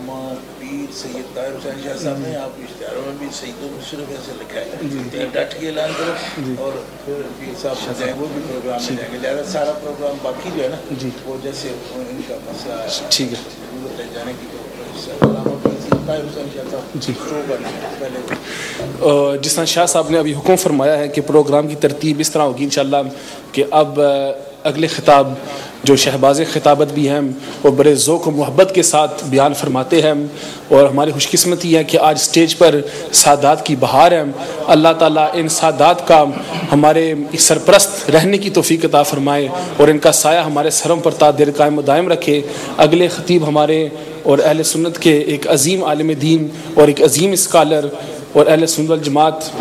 علامہ پیر سید طاہر حسین شاہ صاحب نے آپ کے اشتہاروں میں بھی سید صرف ایسے لکھا ہے ڈٹ کے اعلان کرو اور پھر پیر صاحب جو ہیں وہ بھی پروگرام میں جائیں گے. لہٰذا سارا پروگرام باقی جو ہے نا وہ جیسے ان کا مسئلہ ٹھیک ہے ضرورت ہے جانے کی تو علامہ پیر سید طاہر حسین شاہ صاحب شو بنا پہلے جس طرح شاہ صاحب نے ابھی حکم فرمایا ہے کہ پروگرام کی ترتیب اس طرح ہوگی انشاءاللہ کہ اب اگلے خطاب جو شہباز خطابت بھی ہیں وہ بڑے ذوق و محبت کے ساتھ بیان فرماتے ہیں اور ہماری خوش قسمتی ہے کہ آج سٹیج پر سادات کی بہار ہے. اللہ تعالیٰ ان سادات کا ہمارے سرپرست رہنے کی توفیق عطا فرمائے اور ان کا سایہ ہمارے سروں پر تا دیر قائم و دائم رکھے. اگلے خطیب ہمارے اور اہل سنت کے ایک عظیم عالم دین اور ایک عظیم اسکالر اور اہل سنت والجماعت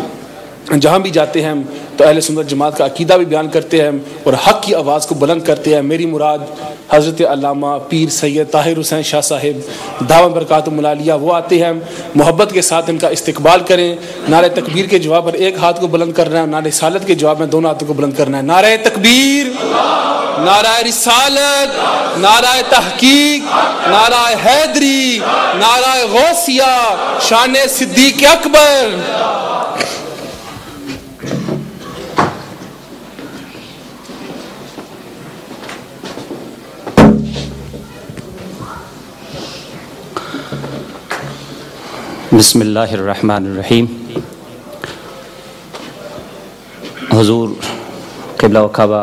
جہاں بھی جاتے ہیں تو اہل سنت جماعت کا عقیدہ بھی بیان کرتے ہیں اور حق کی آواز کو بلند کرتے ہیں. میری مراد حضرت علامہ پیر سید طاہر حسین شاہ صاحب دعوت برکاتہم العالیہ وہ آتے ہیں. محبت کے ساتھ ان کا استقبال کریں. نعرہ تکبیر کے جواب پر ایک ہاتھ کو بلند کرنا ہے, نعرہ رسالت کے جواب میں دونوں ہاتھوں کو بلند کرنا ہے. نعرہ تکبیر, نعرہ رسالت, نعرہ تحقیق, نعرہ حیدری, نعرہ غوثیہ, شان صدیق اکبر. بسم اللہ الرحمن الرحیم. حضور قبلہ و کعبہ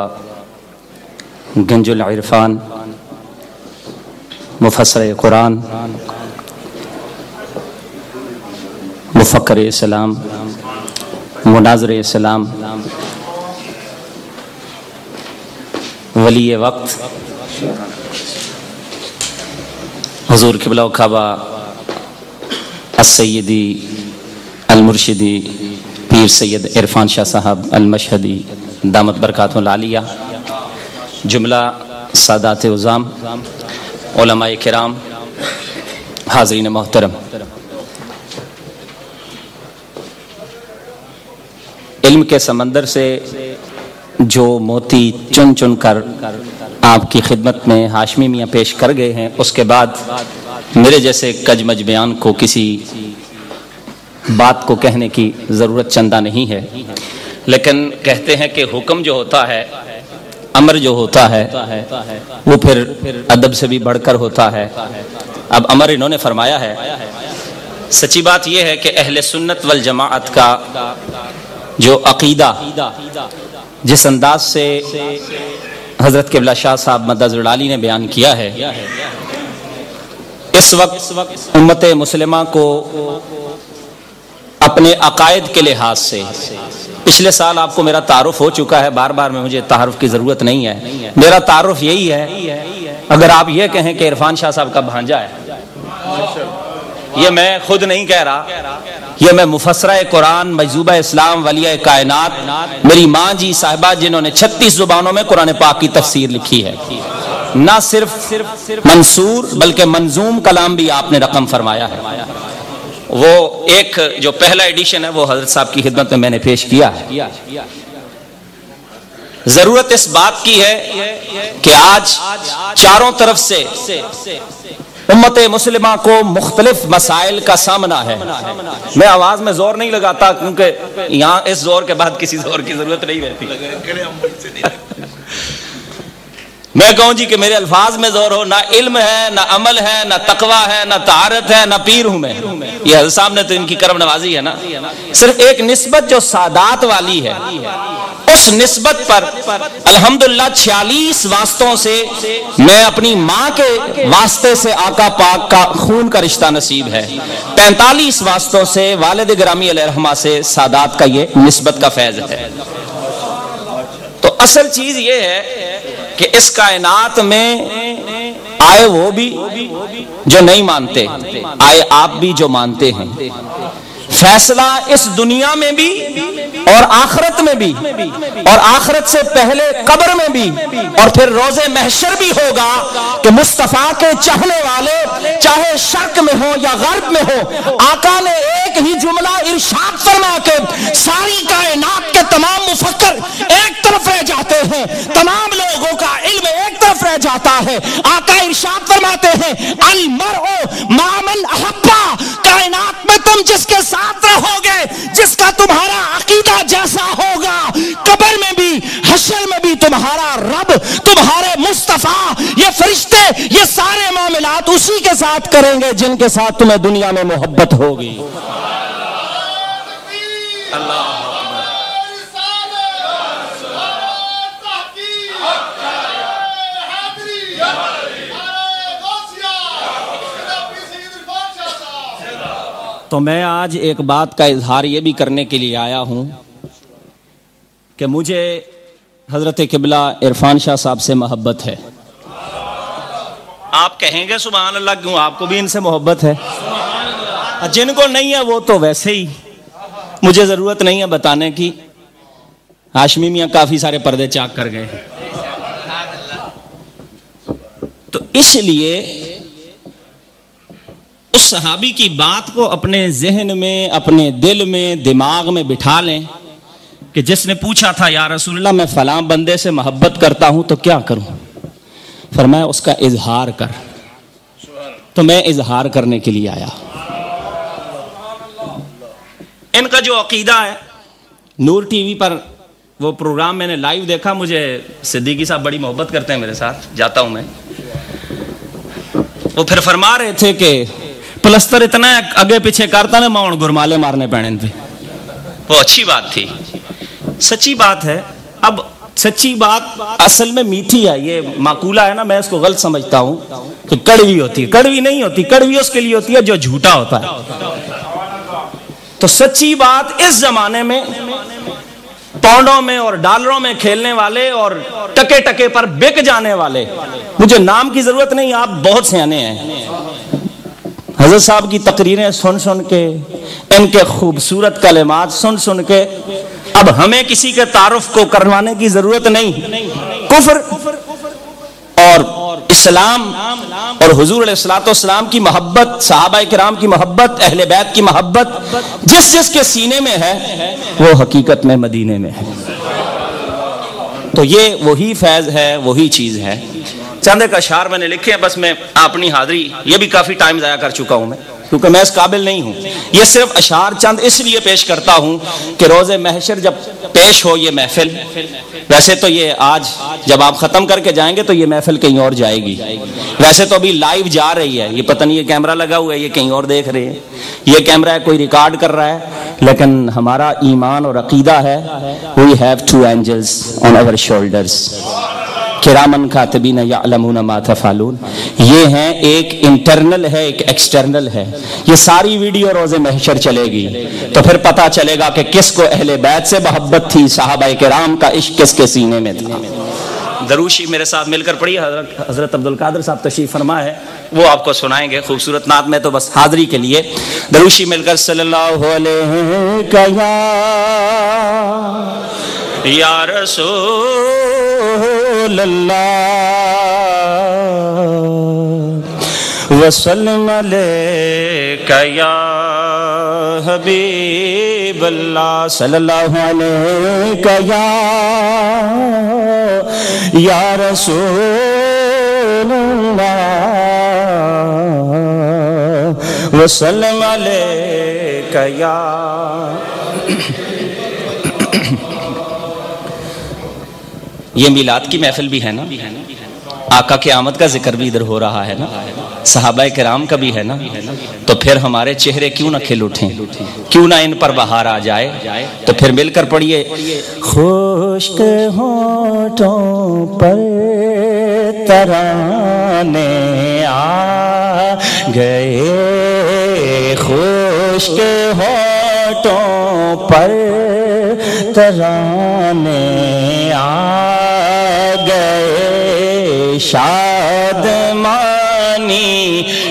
گنج العرفان, مفسر قرآن, مفکر اسلام, مناظر اسلام, ولی وقت, حضور قبلہ و کعبہ السیدی المرشدی پیر سید عرفان شاہ صاحب المشہدی دامت برکاتہم العالیہ, جملہ سادات عظام, علماء کرام, حاضرین محترم. علم کے سمندر سے جو موتی چن چن کر آپ کی خدمت میں ہاشمی میاں پیش کر گئے ہیں, اس کے بعد میرے جیسے کجمج بیان کو کسی بات کو کہنے کی ضرورت چندہ نہیں ہے. لیکن کہتے ہیں کہ حکم جو ہوتا ہے, امر جو ہوتا ہے, وہ پھر ادب سے بھی بڑھ کر ہوتا ہے. اب امر انہوں نے فرمایا ہے. سچی بات یہ ہے کہ اہل سنت والجماعت کا جو عقیدہ جس انداز سے حضرت قبلہ شاہ صاحب مدظ العالی نے بیان کیا ہے, اس وقت امت مسلمہ کو اپنے عقائد کے لحاظ سے, پچھلے سال آپ کو میرا تعارف ہو چکا ہے, بار بار میں مجھے تعارف کی ضرورت نہیں ہے. میرا تعارف یہی ہے, اگر آپ یہ کہیں کہ عرفان شاہ صاحب کا بھانجا ہے, یہ میں خود نہیں کہہ رہا, یہ میں مفسرہ قرآن, مجذوبہ اسلام, ولیہ کائنات, میری ماں جی صاحبہ جنہوں نے 36 زبانوں میں قرآن پاک کی تفسیر لکھی ہے, نہ صرف منصور بلکہ منظوم کلام بھی آپ نے رقم فرمایا ہے. وہ ایک جو پہلا ایڈیشن ہے وہ حضرت صاحب کی خدمت میں میں نے پیش کیا ہے. ضرورت اس بات کی ہے کہ آج چاروں طرف سے امت مسلمہ کو مختلف مسائل کا سامنا ہے. میں آواز میں زور نہیں لگاتا کیونکہ یہاں اس زور کے بعد کسی زور کی ضرورت نہیں رہتی. میں کہوں جی کہ میرے الفاظ میں زور ہو, نہ علم ہے, نہ عمل ہے, نہ تقویٰ ہے, نہ طہارت ہے, نہ پیر ہوں میں. یہ حضرت صاحب نے تو ان کی کرم نوازی ہے نا. صرف ایک نسبت جو سادات والی ہے, اس نسبت پر الحمدللہ 46 واسطوں سے میں اپنی ماں کے واسطے سے آقا پاک کا خون کا رشتہ نصیب ہے, 45 واسطوں سے والد گرامی علیہ الرحمہ سے سادات کا یہ نسبت کا فیض ہے. تو اصل چیز یہ ہے کہ اس کائنات میں آئے وہ بھی جو نہیں مانتے, آئے آپ بھی جو مانتے ہیں. فیصلہ اس دنیا میں بھی اور آخرت میں بھی, اور آخرت سے پہلے قبر میں بھی, اور پھر روز محشر بھی ہوگا کہ مصطفیٰ کے چاہنے والے چاہے شرق میں ہو یا غرب میں ہو, آقا نے ایک ہی جملہ ارشاد فرما کے ساری کائنات کے تمام مفکر ایک طرف رہ جاتے ہیں, تمام لوگوں کا علم ایک طرف رہ جاتا ہے. آقا ارشاد فرماتے ہیں المرء مع من تم جس کے ساتھ رہو گے، جس کا تمہارا عقیدہ جیسا ہوگا، قبر میں بھی حشر میں بھی تمہارا رب، تمہارے مصطفیٰ، یہ فرشتے، یہ سارے معاملات اسی کے ساتھ کریں گے جن کے ساتھ تمہیں دنیا میں محبت ہوگی۔ اللہ تو میں آج ایک بات کا اظہار یہ بھی کرنے کے لیے آیا ہوں کہ مجھے حضرت قبلہ عرفان شاہ صاحب سے محبت ہے۔ آپ کہیں گے سبحان اللہ، کیوں؟ آپ کو بھی ان سے محبت ہے۔ جن کو نہیں ہے وہ تو ویسے ہی، مجھے ضرورت نہیں ہے بتانے کی، ہاشمی میاں کافی سارے پردے چاک کر گئے۔ تو اس لیے اس صحابی کی بات کو اپنے ذہن میں، اپنے دل میں، دماغ میں بٹھا لیں کہ جس نے پوچھا تھا یا رسول اللہ میں فلاں بندے سے محبت کرتا ہوں تو کیا کروں؟ فرمایا اس کا اظہار کر۔ تو میں اظہار کرنے کے لیے آیا۔ ان کا جو عقیدہ ہے، نور ٹی وی پر وہ پروگرام میں نے لائیو دیکھا، مجھے صدیقی صاحب بڑی محبت کرتے ہیں میرے ساتھ، جاتا ہوں میں۔ وہ پھر فرما رہے تھے کہ پلستر اتنا اگے پیچھے کرتا نا ماؤن گرمالے مارنے پڑنے پہ۔ وہ اچھی بات تھی، سچی بات ہے۔ اب سچی بات اصل میں میٹھی ہے، یہ معقولہ ہے نا، میں اس کو غلط سمجھتا ہوں کہ کڑوی ہوتی ہے۔ کڑوی نہیں ہوتی، کڑوی اس کے لیے ہوتی ہے جو جھوٹا ہوتا ہے۔ تو سچی بات اس زمانے میں پاؤنڈوں میں اور ڈالروں میں کھیلنے والے اور ٹکے ٹکے پر بک جانے والے، مجھے نام کی ضرورت نہیں، آپ بہت سیانے ہیں۔ حضرت صاحب کی تقریریں سن سن کے، ان کے خوبصورت کلمات سن سن کے، اب ہمیں کسی کے تعارف کو کروانے کی ضرورت نہیں۔ کفر اور اسلام اور حضور علیہ الصلوۃ والسلام کی محبت، صحابہ کرام کی محبت، اہل بیت کی محبت جس جس کے سینے میں ہے وہ حقیقت میں مدینے میں ہے۔ تو یہ وہی فیض ہے، وہی چیز ہے۔ چند ایک اشعار میں نے لکھے ہیں، بس میں اپنی حاضری، یہ بھی کافی ٹائم ضائع کر چکا ہوں میں کیونکہ میں اس قابل نہیں ہوں۔ یہ صرف اشعار چند اس لیے پیش کرتا ہوں کہ روز محشر جب پیش ہو یہ محفل، ویسے تو یہ آج جب آپ ختم کر کے جائیں گے تو یہ محفل کہیں اور جائے گی، ویسے تو ابھی لائیو جا رہی ہے، یہ پتہ نہیں یہ کیمرہ لگا ہوا ہے، یہ کہیں اور دیکھ رہے ہیں، یہ کیمرہ ہے کوئی ریکارڈ کر رہا ہے، لیکن ہمارا ایمان اور عقیدہ ہے we have two angels on our shoulders کرامن کاتبین یعلمون ما تفعلون۔ یہ ہیں، ایک انٹرنل ہے ایک ایکسٹرنل ہے۔ یہ ساری ویڈیو روز محشر چلے گی تو پھر پتہ چلے گا کہ کس کو اہل بیت سے محبت تھی، صحابہ کرام کا عشق کس کے سینے میں تھا۔ دروشی میرے ساتھ مل کر پڑھی، حضرت عبدالقادر صاحب تشریف فرما ہے، وہ آپ کو سنائیں گے خوبصورت نعت میں، تو بس حاضری کے لیے دروشی مل کر صلی اللہ علیہ یا رسول اللہ وسلم علیک یا حبیب اللہ صلی اللہ علیک یا رسول اللہ وسلم علیک یا۔ یہ میلاد کی محفل بھی ہے نا، آقا کی آمد کا ذکر بھی ادھر ہو رہا ہے نا، صحابہ کرام کا بھی ہے نا، تو پھر ہمارے چہرے کیوں نہ کھل اٹھیں، کیوں نہ ان پر بہار آ جائے؟ تو پھر مل کر پڑھیے، خشک ہونٹوں پر ترانے آ گئے، خشک ہونٹوں پر ترانے آ گئے، شادمانی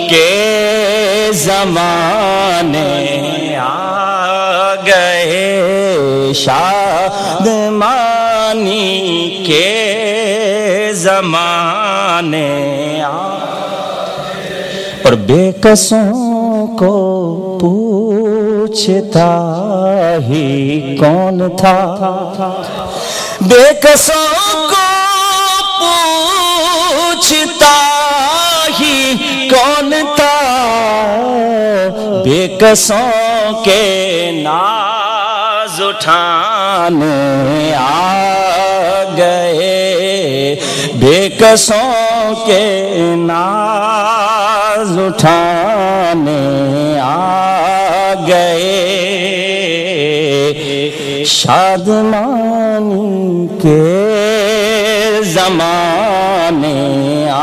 کے زمانے آ گئے، شادمانی کے زمانے آ گئے، اور بے قصوں کو پوچھتا ہی کون تھا، بے قصوں کو پوچھتا ہی کون تھا، بے قصوں کے ناز اٹھانے آ گئے، بے کسوں کے ناز اٹھانے آ گئے، شادمانی کے زمانے آ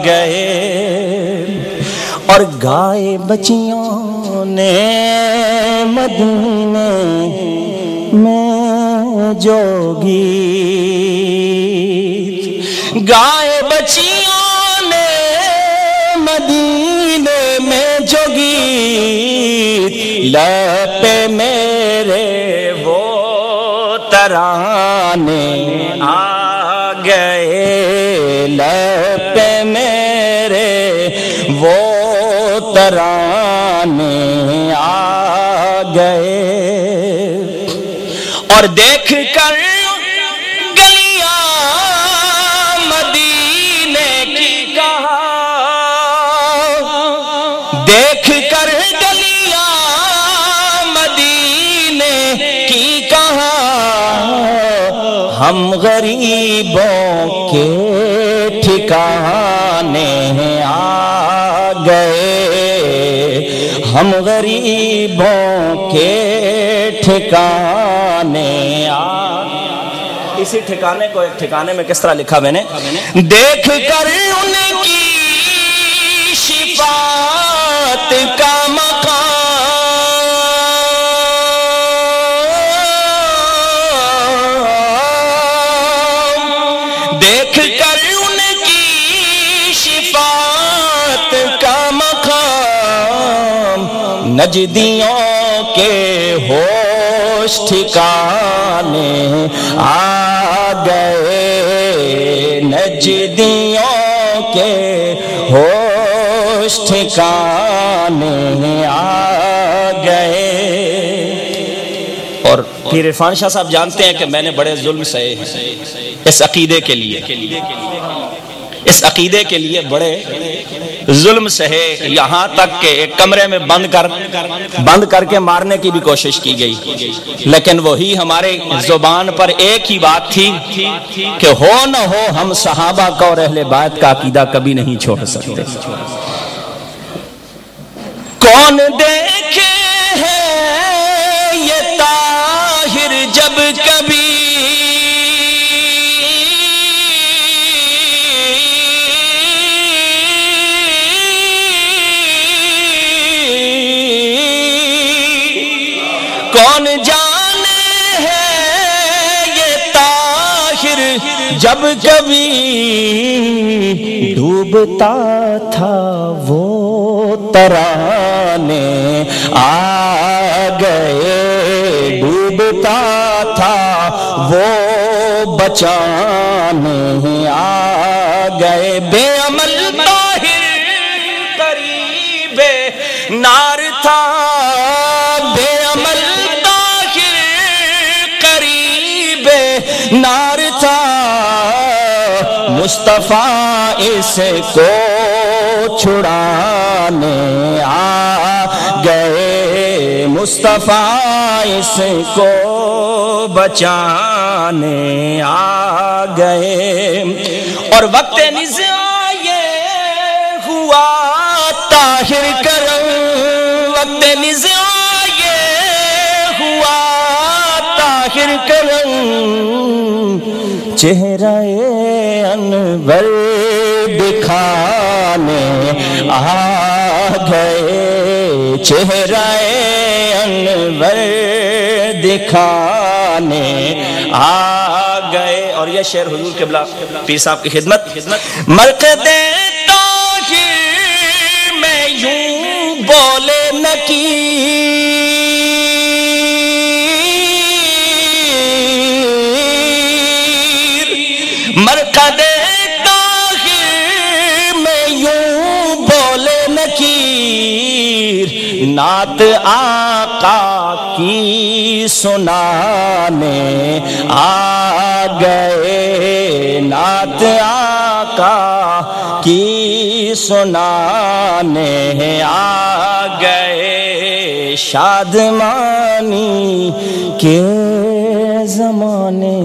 گئے، اور گائے بچیوں نے مدینے میں جو گیت، گائے بچیوں نے مدینے میں جو گیت، لب پہ میرے وہ ترانے آ گئے، لب پہ میرے وہ ترانے آ گئے، اور دیکھ کر گلیاں مدینے کی کہا، دیکھ کر گلیاں مدینے کی کہا، ہم غریبوں کے ٹھکانے آ گئے، ہم غریبوں کے ٹھکانے آ، اسی ٹھکانے کو ایک ٹھکانے میں کس طرح لکھا میں نے، دیکھ کر ان کی شفاعت کا مقام، دیکھ کر ان کی شفاعت کا مقام، نجدیوں کے ہوش ٹھکانے آ گئے، نجدیوں کے ہوش ٹھکانے آ گئے۔ اور پیر عرفان شاہ صاحب جانتے ہیں کہ میں نے بڑے ظلم سہے ہیں اس عقیدے کے لیے، اس عقیدے کے لیے بڑے ظلم سہے، یہاں تک کہ ایک کمرے میں بند کر کے مارنے کی بھی کوشش کی گئی، لیکن وہی ہمارے زبان پر ایک ہی بات تھی کہ ہو نہ ہو ہم صحابہ کا اور اہل بیت کا عقیدہ کبھی نہیں چھوڑ سکتے۔ کون دیکھے ہے یہ طاہر جب کبھی کون جانے ہے یہ طاہر جب کبھی ڈوبتا تھا وہ ترانے آ گئے، ڈوبتا تھا وہ بچانے آ گئے، بے عمل طاہر قریب نار تھا، بے عمل نار تھا، مصطفیٰ اس کو چھڑانے آ گئے، مصطفیٰ اس کو بچانے آ گئے، اور وقت نزاع یہ ہوا طاہر کرم، وقت نزاع یہ ہوا طاہر کرم، چہرہ انور دکھانے آ گئے، چہرہ انور دکھانے آ گئے۔ اور یہ شعر حضور قبلہ پیر صاحب کی خدمت، مرقد طاہر میں یوں بولے نکیر، مرقد طاہر میں یوں بولے نکیر، نعت آقا کی سنانے آ گئے، نعت آقا کی سنانے آ گئے، شادمانی کے زمانے